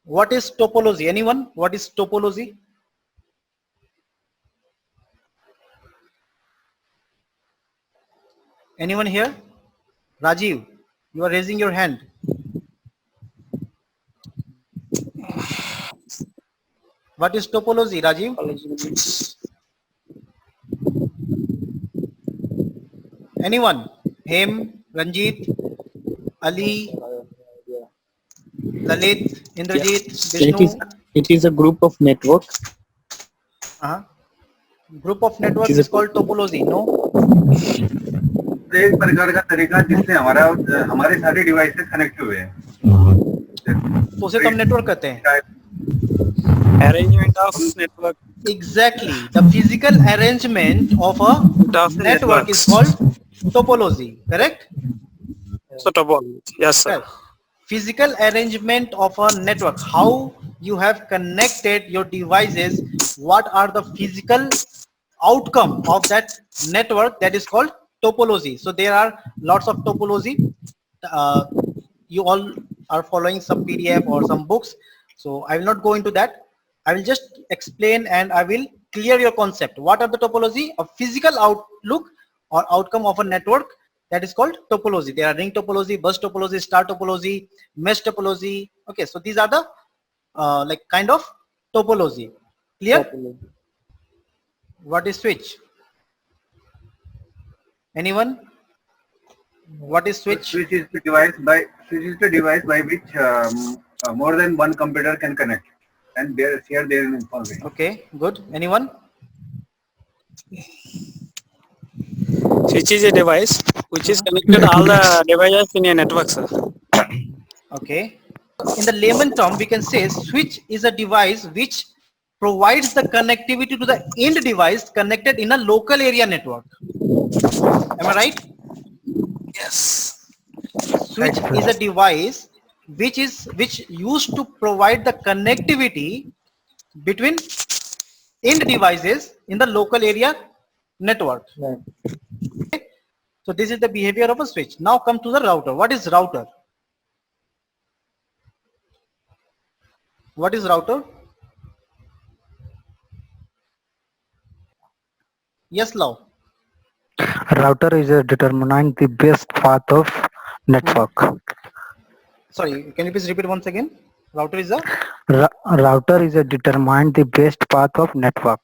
What is topology? Anyone? What is topology? Anyone here? Rajiv, you are raising your hand. What is topology, Rajiv? Anyone? Hem, Ranjit, Ali, Lalit, Yeah. Indrajit, It is Vishnu. it is a group of network. Uh-huh. Group of It network is a is called topology. No? एक प्रकार का तरीका जिससे हमारे सारे devices connect हुए हैं तो उसे तो हम नेटवर्क कहते हैं. arrangement of network Exactly. The physical arrangement of a of network is networks. called topology. Correct? So topology. Yes, sir. Correct. Physical arrangement of a network. How you have connected your devices. What are the physical outcome of that network? That is called topology. So there are lots of topology. Uh, you all are following some PDF or some books. So I will not go into that. I will just explain and I will clear your concept. What are the topology? A physical outlook or outcome of a network, that is called topology. There are ring topology, bus topology, star topology, mesh topology. Okay, so these are the like kind of topology. Clear? What is switch? Anyone? What is switch? switch is the device by which more than one computer can connect and share their information. Okay, good. Anyone? Switch is a device which is connected all the devices in a network, sir. Okay. In the layman term, we can say switch is a device which provides the connectivity to the end device connected in a local area network. Am I right? Yes. Switch is a device which used to provide the connectivity between end devices in the local area network. So this is the behavior of a switch. Now come to the router. What is router? What is router? Yes, Love. Router is a determining the best path of network. Sorry, can you please repeat once again? Router is a Router is a determine the best path of network.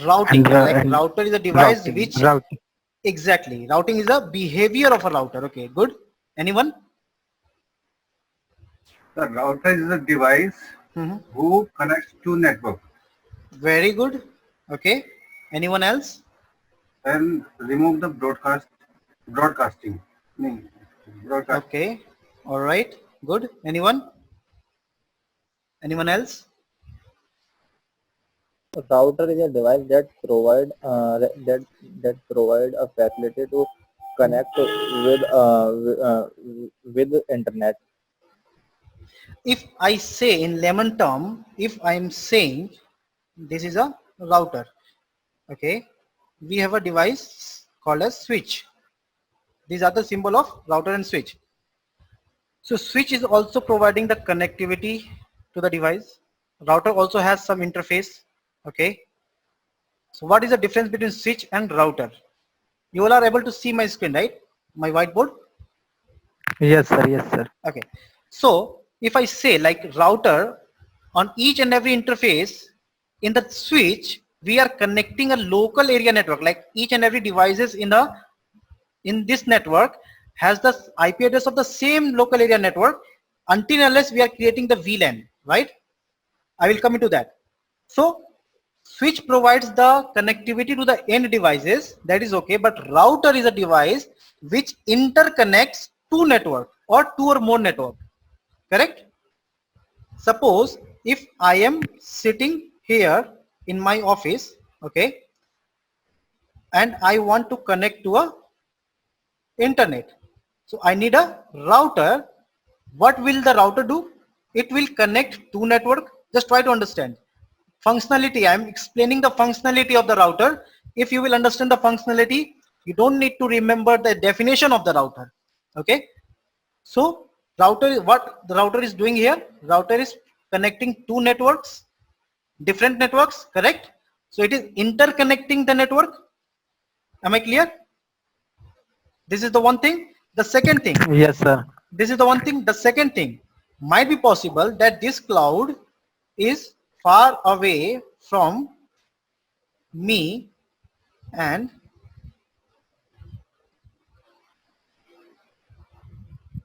routing. Like And router is a device routing. which Routing. exactly. Routing is a behavior of a router. Okay, good. Anyone? The router is a device who connects to network Very good. Okay. Anyone else? and remove the broadcasting. No, broadcast. Okay. All right. Good. Anyone? Anyone else? Router is a device that provide a facility to connect with internet. If I say in layman term, if I'm saying this is a router, okay, we have a device called as switch. These are the symbol of router and switch. So switch is also providing the connectivity to the device. Router also has some interface. Okay. So what is the difference between switch and router? You all are able to see my screen, right? My whiteboard. Yes, sir. Yes, sir. Okay. So if I say like router, on each and every interface in the switch, we are connecting a local area network, like each and every devices in this network has the IP address of the same local area network until unless we are creating the VLAN, right? I will come into that. So switch provides the connectivity to the end devices, that is okay, but router is a device which interconnects two network or two or more network, correct? Suppose if I am sitting here in my office, okay, and I want to connect to a internet. So I need a router. What will the router do? It will connect two network. Just try to understand. Functionality, I am explaining the functionality of the router. If you will understand the functionality, you don't need to remember the definition of the router. Okay. So router, what the router is doing here? Router is connecting two networks, different networks, correct? So it is interconnecting the network. Am I clear? This is the one thing. The second thing, Yes, sir. this is the one thing. The second thing might be possible that this cloud is far away from me, and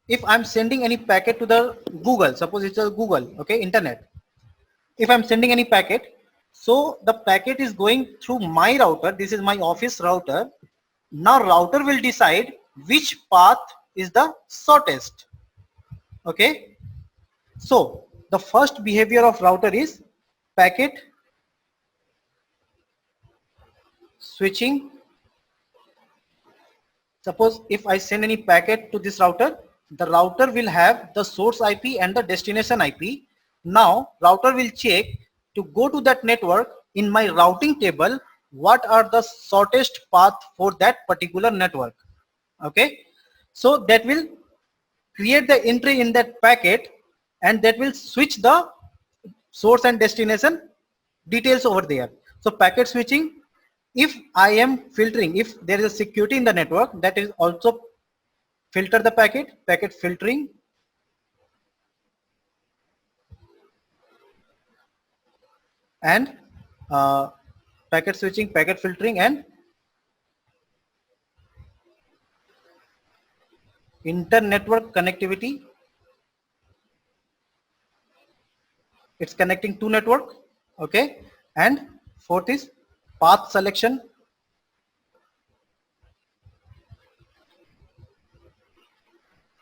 if I'm sending any packet to the Google, suppose it's a Google, okay, internet. If I'm sending any packet, so the packet is going through my router. This is my office router. Now router will decide which path is the shortest. Okay. So the first behavior of router is packet switching. Suppose if I send any packet to this router, the router will have the source IP and the destination IP. Now router will check to go to that network in my routing table, what are the shortest path for that particular network. Okay. So that will create the entry in that packet, and that will switch the source and destination details over there. So packet switching, if I am filtering, if there is a security in the network, that is also filter the packet filtering. And packet switching, packet filtering, and inter-network connectivity. It's connecting two network. Okay. And fourth is path selection.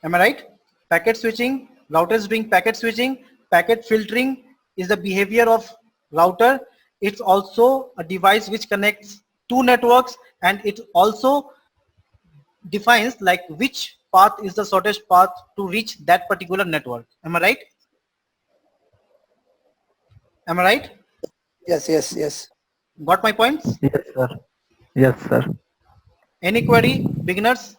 Am I right? Packet switching, router is doing packet switching. Packet filtering is the behavior of router. It's also a device which connects two networks, and it also defines like which path is the shortest path to reach that particular network. Am I right? Am I right? Yes. Got my points? Yes, sir. Yes, sir. Any query, beginners?